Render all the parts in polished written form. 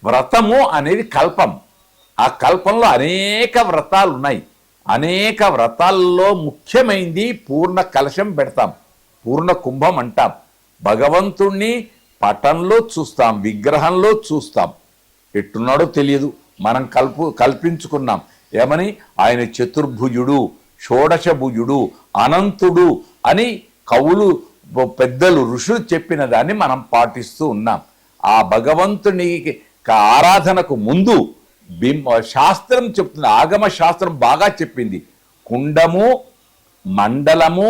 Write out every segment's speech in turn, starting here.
వ్రతము అనేది కల్పం. ఆ కల్పంలో అనేక వ్రతాలు ఉన్నాయి. అనేక వ్రతాల్లో ముఖ్యమైనది పూర్ణ కలశం పెడతాం, పూర్ణ కుంభం అంటాం. భగవంతుణ్ణి పటంలో చూస్తాం, విగ్రహంలో చూస్తాం. ఎట్టున్నాడో తెలియదు, మనం కల్పించుకున్నాం. ఏమని? ఆయన చతుర్భుజుడు, షోడశభుజుడు, అనంతుడు అని కవులు, పెద్దలు, ఋషులు చెప్పిన దాన్ని మనం పాటిస్తూ ఉన్నాం. ఆ భగవంతుని ఆరాధనకు ముందు శాస్త్రం చెప్తుంది, ఆగమ శాస్త్రం బాగా చెప్పింది. కుండము, మండలము,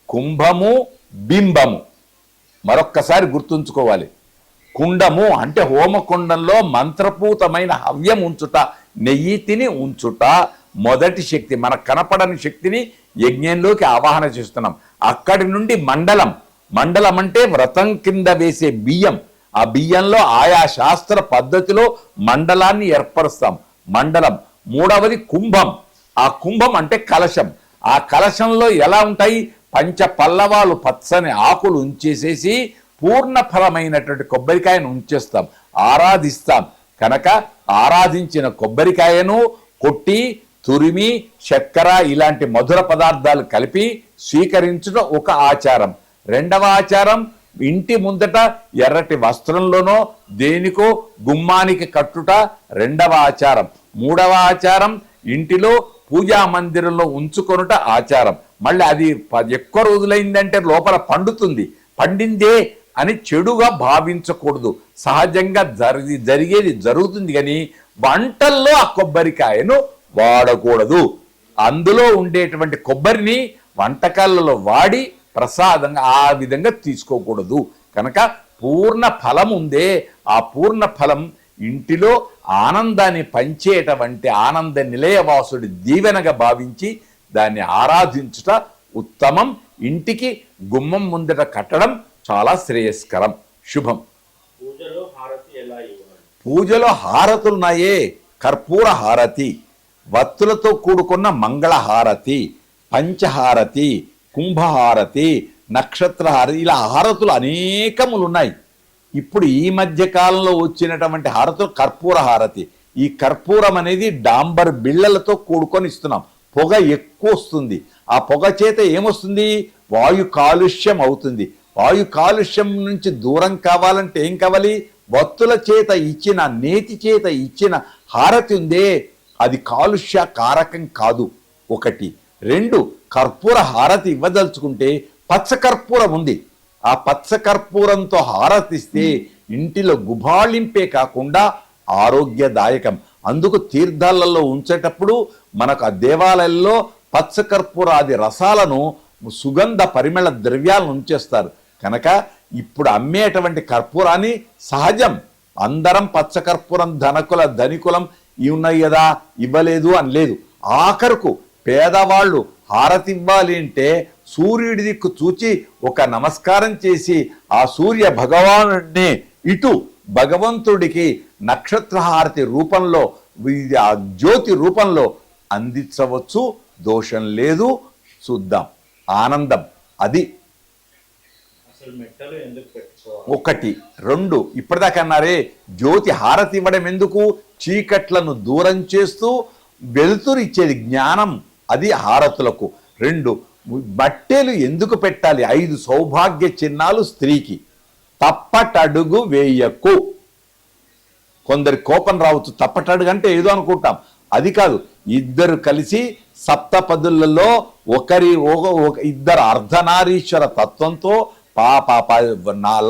కుంభము, బింబము. మరొక్కసారి గుర్తుంచుకోవాలి. కుండము అంటే హోమకుండంలో మంత్రపూతమైన హవ్యం ఉంచుట, నెయ్యి తిని ఉంచుట మొదటి శక్తి. మనకు కనపడని శక్తిని యజ్ఞంలోకి ఆవాహన చేస్తున్నాం. అక్కడి నుండి మండలం. మండలం అంటే వ్రతం కింద వేసే బియ్యం. ఆ బియ్యంలో ఆయా శాస్త్ర పద్ధతిలో మండలాన్ని ఏర్పరుస్తాం. మండలం. మూడవది కుంభం. ఆ కుంభం అంటే కలశం. ఆ కలశంలో ఎలా ఉంటాయి? పంచ పల్లవాలు, పచ్చని ఆకులు ఉంచేసేసి పూర్ణ ఫలమైనటువంటి కొబ్బరికాయను ఉంచేస్తాం, ఆరాధిస్తాం. కనుక ఆరాధించిన కొబ్బరికాయను కొట్టి, తురిమి, చక్కెర ఇలాంటి మధుర పదార్థాలు కలిపి స్వీకరించడం ఒక ఆచారం. రెండవ ఆచారం, ఇంటి ముందట ఎర్రటి వస్త్రంలోనో దేనికో గుమ్మానికి కట్టుట రెండవ ఆచారం. మూడవ ఆచారం, ఇంటిలో పూజా మందిరంలో ఉంచుకొనుట ఆచారం. మళ్ళీ అది ఎక్కువ రోజులైందంటే లోపల పండుతుంది. పండిందే అని చెడుగా భావించకూడదు. సహజంగా జరిగేది జరుగుతుంది, కానీ వంటల్లో ఆ కొబ్బరికాయను వాడకూడదు. అందులో ఉండేటువంటి కొబ్బరిని వంటకాలలో వాడి ప్రసాదంగా ఆ విధంగా తీసుకోకూడదు. కనుక పూర్ణ ఫలం ఉందే, ఆ పూర్ణ ఫలం ఇంటిలో ఆనందాన్ని పంచేటువంటి ఆనంద నిలయవాసుడి దీవెనగా భావించి దాన్ని ఆరాధించుట ఉత్తమం. ఇంటికి గుమ్మం ముందట కట్టడం చాలా శ్రేయస్కరం, శుభం. పూజలో హారతులున్నాయే. కర్పూర హారతి, వత్తులతో కూడుకున్న మంగళహారతి, పంచహారతి, కుంభహారతి, నక్షత్రహారతి, ఇలా హారతులు అనేకములు ఉన్నాయి. ఇప్పుడు ఈ మధ్య కాలంలో వచ్చినటువంటి హారతులు కర్పూర హారతి. ఈ కర్పూరం అనేది డాంబర్ బిళ్ళలతో కూడుకొని ఇస్తున్నాం. పొగ ఎక్కువ వస్తుంది. ఆ పొగ చేత ఏమొస్తుంది? వాయు కాలుష్యం అవుతుంది. వాయు కాలుష్యం నుంచి దూరం కావాలంటే ఏం కావాలి? వత్తుల చేత ఇచ్చిన, నేతి చేత ఇచ్చిన హారతి ఉందే, అది కాలుష్య కారకం కాదు. ఒకటి. రెండు, కర్పూర హారతి ఇవ్వదలుచుకుంటే పచ్చకర్పూరం ఉంది. ఆ పచ్చకర్పూరంతో హారతిస్తే ఇంటిలో గుబాళింపే కాకుండా ఆరోగ్యదాయకం. అందుకు తీర్థాలలో ఉంచేటప్పుడు మనకు ఆ దేవాలయాల్లో పచ్చకర్పూరాది రసాలను, సుగంధ పరిమళ ద్రవ్యాలను ఉంచేస్తారు. కనుక ఇప్పుడు అమ్మేటువంటి కర్పూరాన్ని సహజం. అందరం పచ్చకర్పూరం ధనికులం ఇవి ఉన్నాయి కదా, ఇవ్వలేదు అని లేదు. ఆఖరుకు పేదవాళ్ళు హారతి ఇవ్వాలి అంటే సూర్యుడి దిక్కు చూచి ఒక నమస్కారం చేసి ఆ సూర్య భగవానుడిని ఇటు భగవంతుడికి నక్షత్రహారతి రూపంలో, ఆ జ్యోతి రూపంలో అందించవచ్చు. దోషం లేదు. చూద్దాం, ఆనందం. అది ఒకటి. రెండు, ఇప్పటిదాకా అన్నారే జ్యోతి హారతి ఇవ్వడం ఎందుకు? చీకట్లను దూరం చేస్తూ వెలుతురు ఇచ్చేది జ్ఞానం, అది హారతులకు. రెండు, బట్టెలు ఎందుకు పెట్టాలి? 5 సౌభాగ్య చిహ్నాలు స్త్రీకి. తప్పటడుగు వేయకు. కొందరి కోపం రావచ్చు, తప్పటడుగు అంటే ఏదో అనుకుంటాం. అది కాదు. ఇద్దరు కలిసి సప్తపదులలో ఇద్దరు అర్ధనారీశ్వర తత్వంతో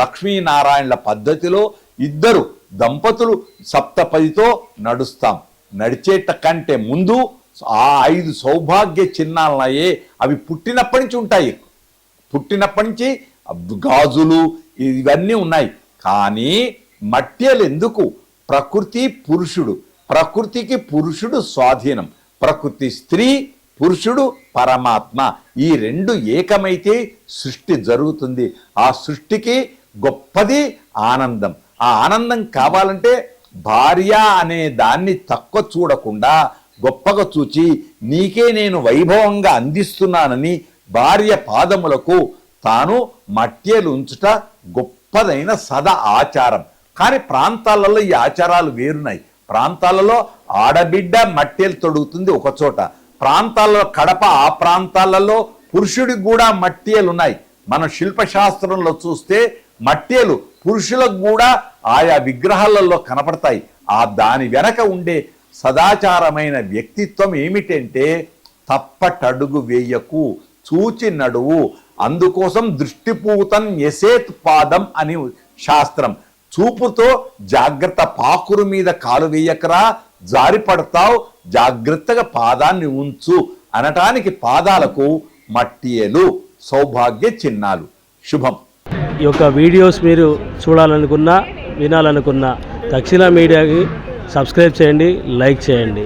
లక్ష్మీనారాయణల పద్ధతిలో ఇద్దరు దంపతులు సప్తపదితో నడుస్తాం. నడిచేట కంటే ముందు ఆ 5 సౌభాగ్య చిహ్నాలయ్యే, అవి పుట్టినప్పటి నుంచి ఉంటాయి. పుట్టినప్పటి నుంచి గాజులు ఇవన్నీ ఉన్నాయి. కానీ మట్యలు ఎందుకు? ప్రకృతి పురుషుడు, ప్రకృతికి పురుషుడు స్వాధీనం. ప్రకృతి స్త్రీ, పురుషుడు పరమాత్మ. ఈ రెండు ఏకమైతే సృష్టి జరుగుతుంది. ఆ సృష్టికి గొప్పది ఆనందం. ఆ ఆనందం కావాలంటే భార్య అనే దాన్ని తక్కువ చూడకుండా గొప్పగా చూచి నీకే నేను వైభవంగా అందిస్తున్నానని భార్య పాదములకు తాను మట్యలు ఉంచుట గొప్పదైన సదా ఆచారం. కానీ ప్రాంతాలలో ఈ ఆచారాలు వేరున్నాయి. ప్రాంతాలలో ఆడబిడ్డ మట్టేలు తొడుగుతుంది ఒక చోట, ప్రాంతాలలో కడప ఆ ప్రాంతాలలో పురుషుడికి కూడా మట్టేలు ఉన్నాయి. మనం శిల్పశాస్త్రంలో చూస్తే మట్టేలు పురుషులకు కూడా ఆయా విగ్రహాలలో కనపడతాయి. దాని వెనక ఉండే సదాచారమైన వ్యక్తిత్వం ఏమిటంటే తప్పటడుగు వేయకు, చూచి నడువు. అందుకోసం దృష్టిపూతం యసేత్ పాదం అని శాస్త్రం. చూపుతో జాగ్రత్త, పాకురు మీద కాలు వేయకరా, జారి పడతావు, జాగ్రత్తగా పాదాన్ని ఉంచు అనటానికి పాదాలకు మట్టియలు సౌభాగ్య చిహ్నాలు. శుభం. ఈ యొక్క వీడియోస్ మీరు చూడాలనుకున్నా వినాలనుకున్నా తక్షణ మీడియాకి సబ్స్క్రైబ్ చేయండి, లైక్ చేయండి.